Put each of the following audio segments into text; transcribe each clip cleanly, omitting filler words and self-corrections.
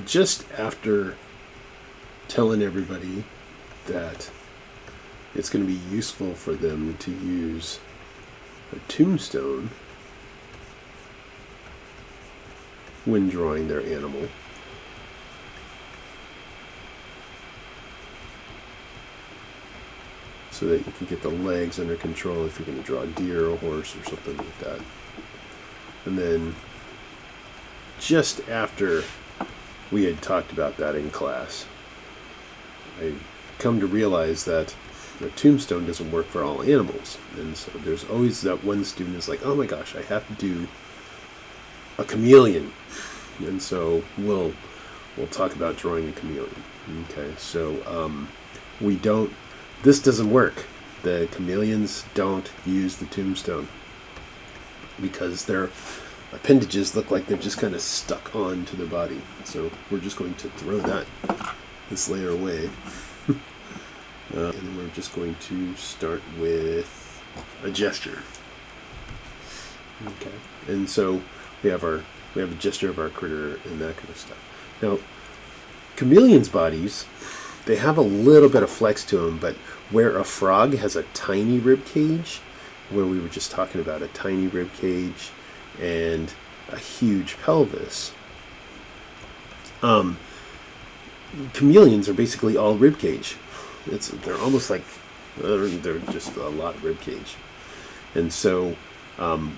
just after telling everybody that it's going to be useful for them to use a tombstone when drawing their animal, so that you can get the legs under control if you're going to draw a deer or a horse or something like that. And then just after we had talked about that in class, I come to realize that a tombstone doesn't work for all animals. And so there's always that one student is like, oh my gosh, I have to do a chameleon. And so we'll talk about drawing a chameleon. Okay, so this doesn't work. The chameleons don't use the tombstone because their appendages look like they're just kind of stuck onto their body. So we're just going to throw this layer away. And then we're just going to start with a gesture. Okay. And so we have a gesture of our critter and that kind of stuff. Now, chameleons' bodies, they have a little bit of flex to them, but where a frog has a tiny rib cage, where we were just talking about a tiny rib cage and a huge pelvis, chameleons are basically all rib cage. They're almost like they're just a lot of rib cage. And so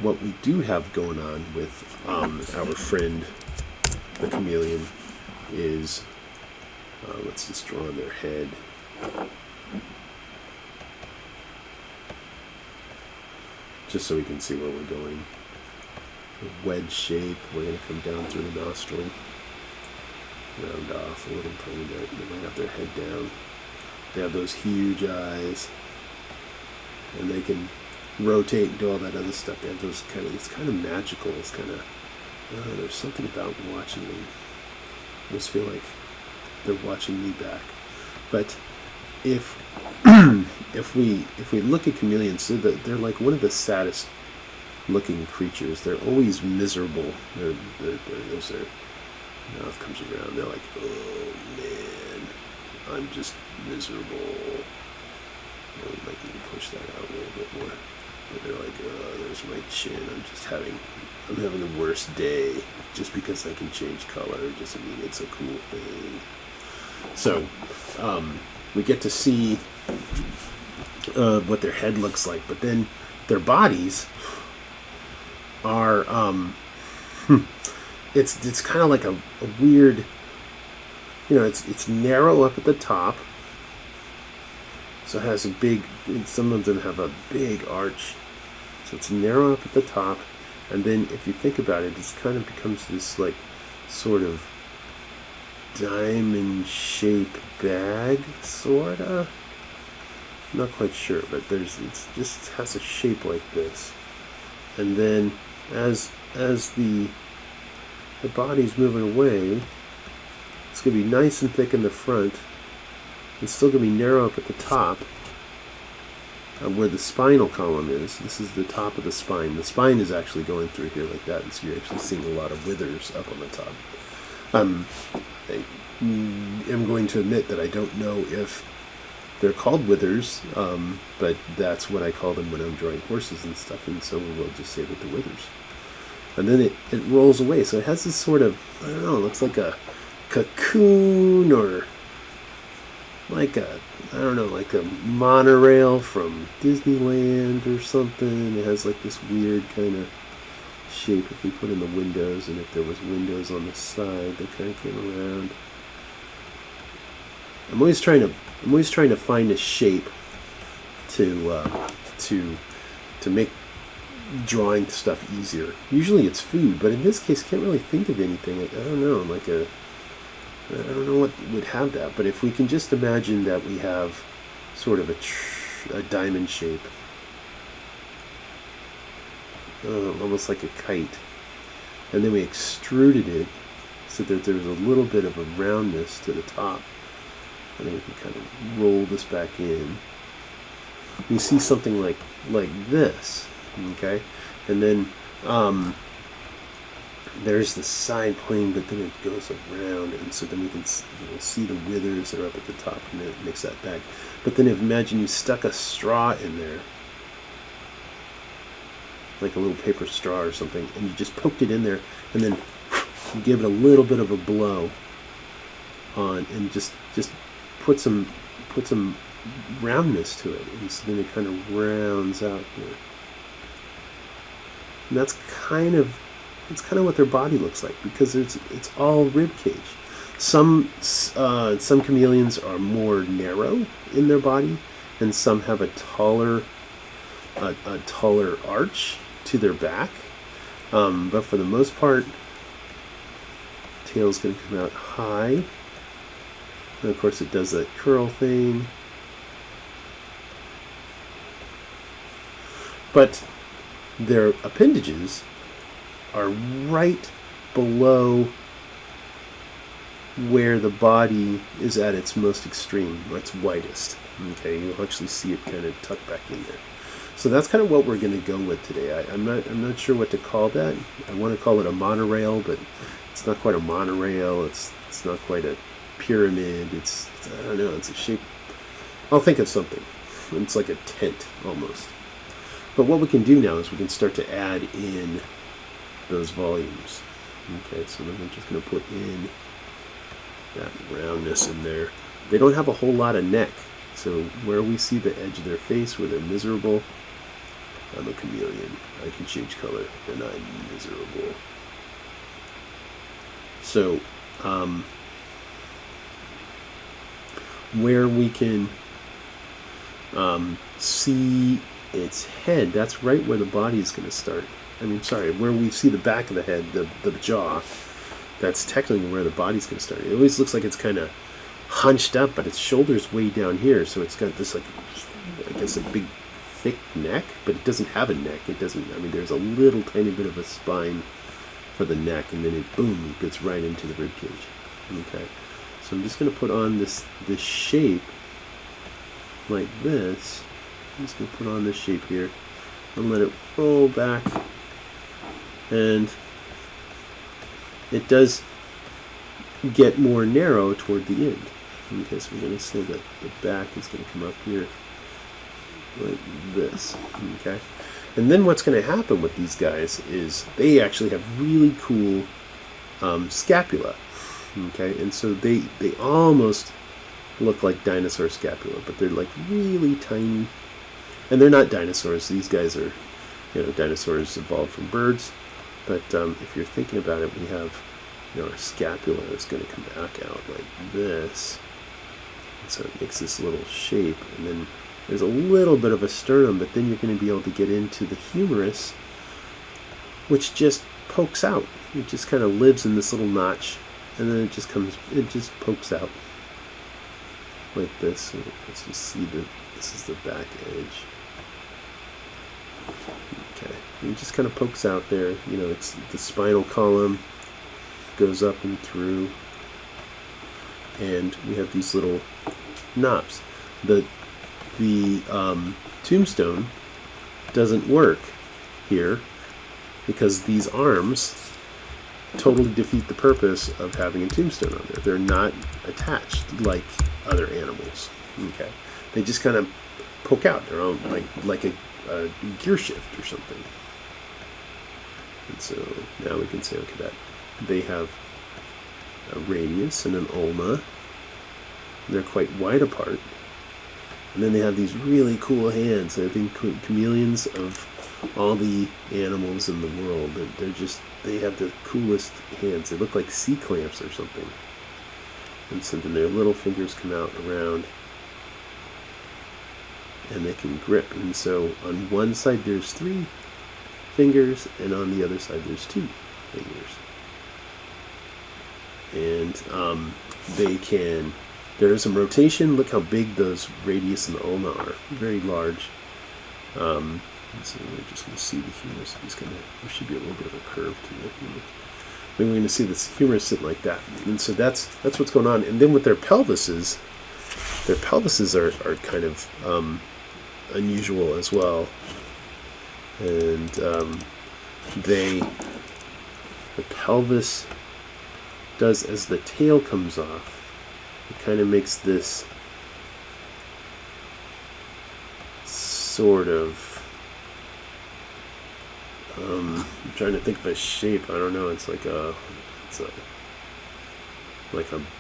what we do have going on with our friend the chameleon is let's just draw on their head. Just so we can see where we're going. A wedge shape, we're going to come down through the nostril, round off a little tiny bit, and then they have their head down. They have those huge eyes, and they can rotate and do all that other stuff. They have those it's kind of magical. It's kind of, there's something about watching them. I just feel like they're watching me back. But if we look at chameleons, they're like one of the saddest looking creatures. They're always miserable. As their mouth comes around, they're like, oh man, I'm just miserable. Well, we might need to push that out a little bit more. But they're like, oh, there's my chin. I'm having the worst day. Just because I can change color doesn't mean it's a cool thing. So we get to see what their head looks like, but then their bodies are it's kind of like a weird, it's narrow up at the top, so it has a big, some of them have a big arch, so it's narrow up at the top, and then if you think about it, it kind of becomes this like sort of diamond shaped bag, sorta. Not quite sure, but it just has a shape like this. And then as the body's moving away, it's going to be nice and thick in the front. It's still going to be narrow up at the top, where the spinal column is. This is the top of the spine. The spine is actually going through here like that, and so you're actually seeing a lot of withers up on the top. I am going to admit that I don't know if they're called withers, but that's what I call them when I'm drawing horses and stuff, and so we'll just say that the withers. And then it rolls away, so it has this sort of, I don't know, it looks like a cocoon, or like a monorail from Disneyland or something. It has like this weird kind of shape if we put in the windows, and if there was windows on the side that kind of came around. I'm always trying to find a shape to make drawing stuff easier. Usually it's food, but in this case I can't really think of anything. I don't know, I don't know what would have that, but if we can just imagine that we have sort of a diamond shape, almost like a kite, and then we extruded it so that there's a little bit of a roundness to the top, and then we can kind of roll this back in. You see something like this, okay? And then there's the side plane, but then it goes around, and so then we can see the withers that are up at the top, and it makes that back. But then imagine you stuck a straw in there, like a little paper straw or something, and you just poked it in there, and then you give it a little bit of a blow on, and just put some roundness to it, and so then it kind of rounds out here. And that's kind of what their body looks like, because it's all rib cage. Some chameleons are more narrow in their body, and some have a taller arch to their back. But for the most part, tail's going to come out high, and of course it does that curl thing. But their appendages are right below where the body is at its most extreme, or its widest. Okay, you'll actually see it kind of tucked back in there. So that's kind of what we're going to go with today. I'm not sure what to call that. I want to call it a monorail, but it's not quite a monorail. It's not quite a pyramid. It's I don't know. It's a shape. I'll think of something. It's like a tent almost. But what we can do now is we can start to add in those volumes. Okay, so then we're just going to put in that roundness in there. They don't have a whole lot of neck, so where we see the edge of their face where they're miserable, I'm a chameleon. I can change color, and I'm miserable. So, where we can see its head, that's right where the body is going to start. Where we see the back of the head, the jaw, that's technically where the body's going to start. It always looks like it's kind of hunched up, but its shoulder's way down here, so it's got this, like, I guess, a big, thick neck, but it doesn't have a neck. It doesn't, there's a little tiny bit of a spine for the neck, and then it, boom, gets right into the rib cage. Okay, so I'm just going to put on this shape like this. I'm just going to put on this shape here and let it roll back, and it does get more narrow toward the end. Okay, so we're going to say that the back is going to come up here like this. Okay, and then what's going to happen with these guys is they actually have really cool scapula. Okay, and so they almost look like dinosaur scapula, but they're like really tiny. And they're not dinosaurs. These guys are, dinosaurs evolved from birds. But if you're thinking about it, we have, our scapula is going to come back out like this. And so it makes this little shape. And then there's a little bit of a sternum, but then you're going to be able to get into the humerus, which just pokes out. It just kind of lives in this little notch, and then it just pokes out like this. So let's just see this is the back edge. Okay, it just kind of pokes out there. It's the spinal column goes up and through, and we have these little knobs. The tombstone doesn't work here because these arms totally defeat the purpose of having a tombstone on there. They're not attached like other animals. Okay, they just kind of poke out. They're on like a gear shift or something. And so now we can say, okay, that they have a radius and an ulna. They're quite wide apart. And then they have these really cool hands. I think chameleons of all the animals in the world, they have the coolest hands. They look like sea clamps or something. And so then their little fingers come out around, and they can grip. And so on one side there's 3 fingers, and on the other side there's 2 fingers. And there is some rotation. Look how big those radius and the ulna are. Very large. And so we're just going to see the humerus. There should be a little bit of a curve to it. Maybe we're going to see this humerus sitting like that. And so that's what's going on. And then with their pelvises are kind of unusual as well. And they the pelvis does as the tail comes off. It kind of makes this sort of, I'm trying to think of a shape. I don't know. It's like a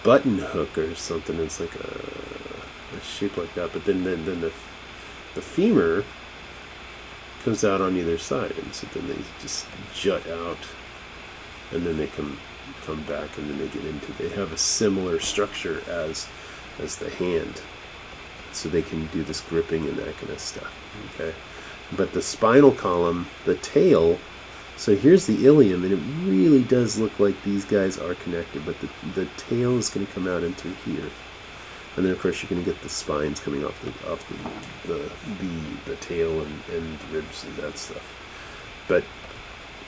button hook or something. It's like a shape like that. But then the femur comes out on either side, and so then they just jut out, and then they come back, and then they get into. They have a similar structure as the hand, so they can do this gripping and that kind of stuff. Okay, but the spinal column, the tail. So here's the ilium, and it really does look like these guys are connected, but the tail is going to come out into here. And then of course you're going to get the spines coming off the tail and the ribs and that stuff. But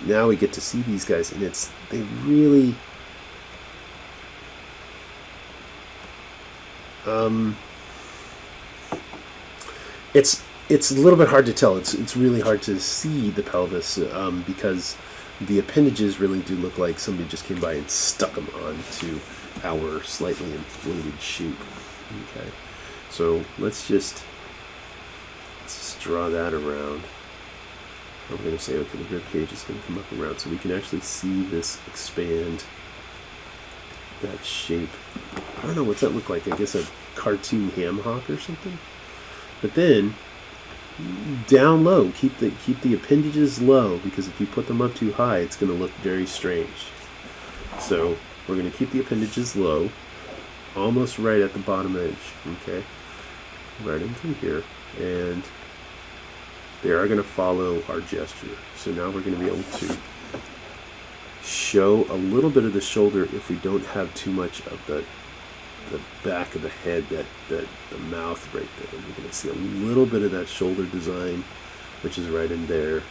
now we get to see these guys, and they really it's a little bit hard to tell. It's really hard to see the pelvis because the appendages really do look like somebody just came by and stuck them onto our slightly inflated shape. Okay, so let's just draw that around. I'm going to say, okay, the rib cage is going to come up around, so we can actually see this expand, that shape. I don't know, what's that look like? I guess a cartoon ham hock or something. But then down low, keep the appendages low, because if you put them up too high, it's going to look very strange. So we're going to keep the appendages low, almost right at the bottom edge, okay, right into here, and they are going to follow our gesture. So now we're going to be able to show a little bit of the shoulder if we don't have too much of the back of the head, that the mouth right there. And we're going to see a little bit of that shoulder design, which is right in there,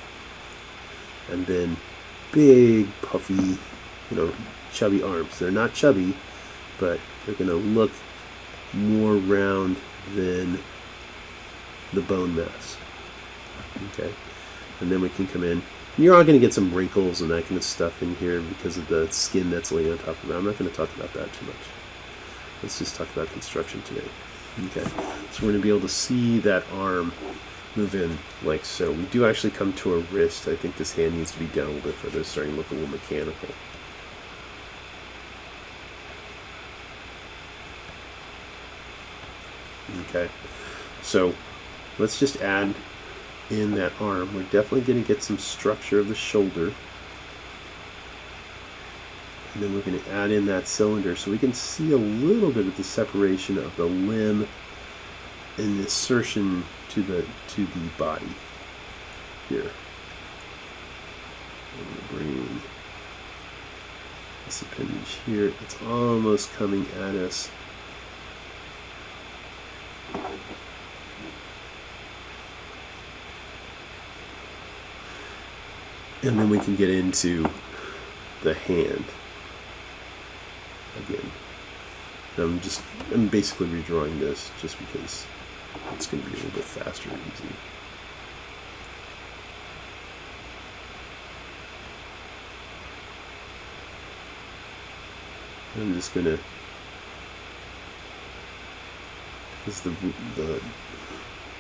and then big puffy, chubby arms. They're not chubby, but they're going to look more round than the bone mass. Okay, and then we can come in. You're all going to get some wrinkles and that kind of stuff in here because of the skin that's laying on top of it. I'm not going to talk about that too much. Let's just talk about construction today. Okay, so we're going to be able to see that arm move in like so. We do actually come to a wrist. I think this hand needs to be down a little bit further. It's starting to look a little mechanical. Okay, so let's just add in that arm. We're definitely going to get some structure of the shoulder, and then we're going to add in that cylinder so we can see a little bit of the separation of the limb and the insertion to the body here. I'm going to bring this appendage here. It's almost coming at us. And then we can get into the hand again. I'm basically redrawing this just because it's going to be a little bit faster and easy. I'm just going to, because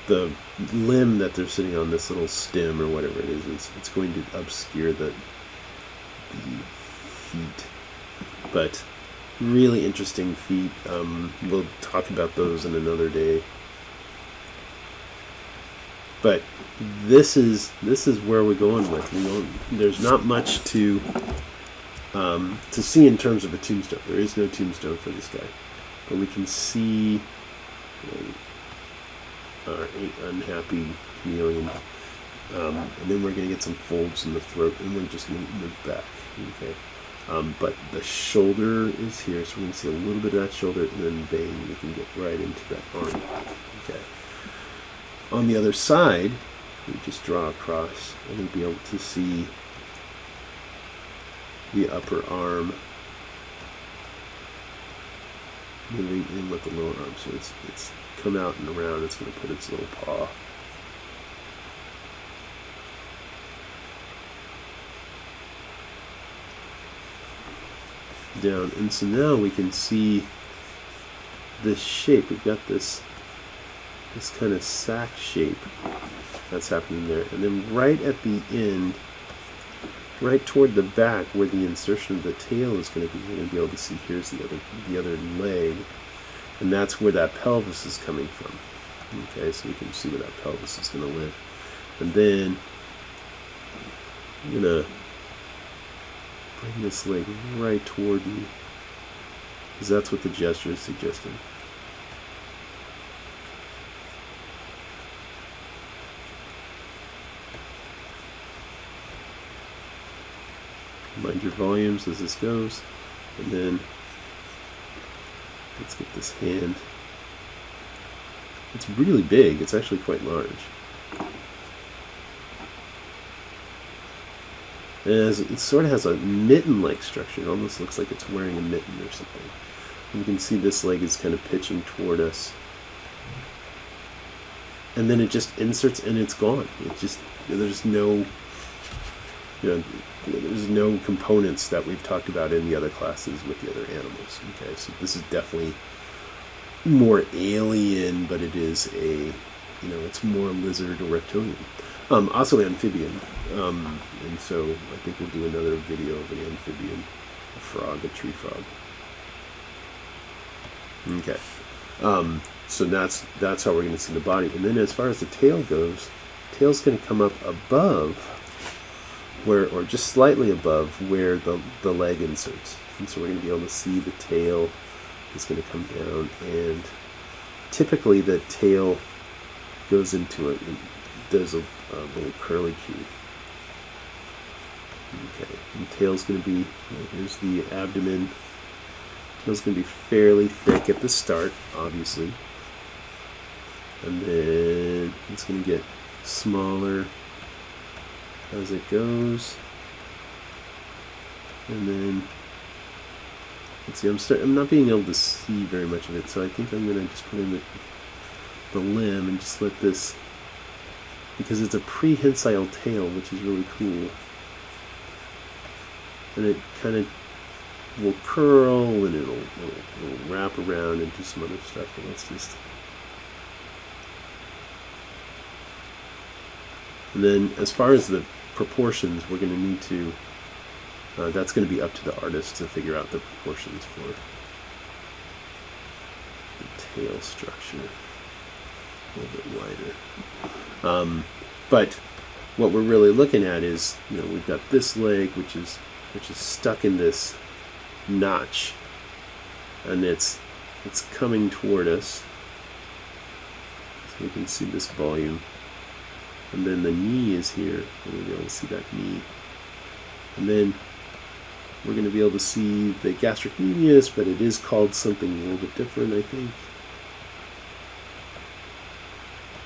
the limb that they're sitting on, this little stem or whatever it is, it's going to obscure the feet. But really interesting feet. We'll talk about those in another day. But this is where we're going with. There's not much to see in terms of a tombstone. There is no tombstone for this guy, but we can see our unhappy chameleon, and then we're going to get some folds in the throat, and we're just going to move back. Okay, but the shoulder is here, so we're going to see a little bit of that shoulder, and then bang, we can get right into that arm. Okay. On the other side, we just draw across, and we'll be able to see the upper arm moving in with the lower arm. So it's come out and around. It's going to put its little paw. down, and so now we can see this shape. We've got this kind of sack shape that's happening there, and then right at the end, right toward the back where the insertion of the tail is going to be, you're going to be able to see here's the other leg, and that's where that pelvis is coming from. Okay, so you can see where that pelvis is going to live. And then I'm going to bring this leg right toward me, because that's what the gesture is suggesting. Mind your volumes as this goes, and then let's get this hand. It's really big. It's actually quite large. And it sort of has a mitten-like structure. It almost looks like it's wearing a mitten or something. You can see this leg is kind of pitching toward us. And then it just inserts and it's gone. It just, there's no, there's no components that we've talked about in the other classes with the other animals. Okay, so this is definitely more alien, but it is a, it's more lizard or reptilian. Also amphibian. And so I think we'll do another video of an amphibian, a frog, a tree frog. Okay. So that's how we're going to see the body. And then as far as the tail goes, tail's going to come up above where, or just slightly above where the leg inserts. And so we're going to be able to see the tail is going to come down, and typically the tail goes into it. There's a little curly Q. Okay, and the tail's going to be, here's the abdomen. Tail's going to be fairly thick at the start, obviously. And then it's going to get smaller as it goes. And then, let's see, I'm not being able to see very much of it, so I think I'm going to just put in the limb and just let this, because it's a prehensile tail, which is really cool. And it kind of will curl, and it'll wrap around and do some other stuff. But let's just, and then as far as the proportions, we're going to need to, that's going to be up to the artist to figure out the proportions for the tail structure. A little bit wider. But what we're really looking at is, we've got this leg, which is stuck in this notch, and it's coming toward us, so we can see this volume. And then the knee is here, and we'll be able to see that knee. And then we're going to be able to see the gastric medius, but it is called something a little bit different, I think.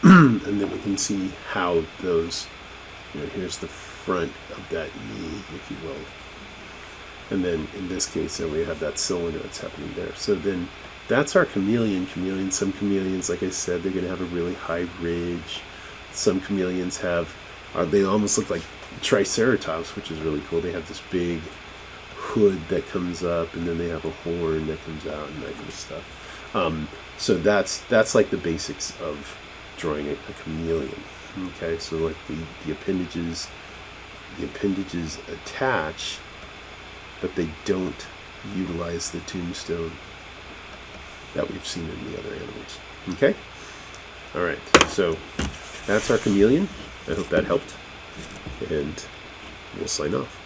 And then we can see how those, here's the front of that knee, if you will. And then in this case, we have that cylinder that's happening there. So then that's our chameleon. Some chameleons, like I said, they're going to have a really high ridge. Some chameleons they almost look like triceratops, which is really cool. They have this big hood that comes up, and then they have a horn that comes out and that kind of stuff. So that's like the basics of drawing a chameleon. Okay, so like the appendages attach, but they don't utilize the tombstone that we've seen in the other animals. Okay? Alright, so that's our chameleon. I hope that helped, and we'll sign off.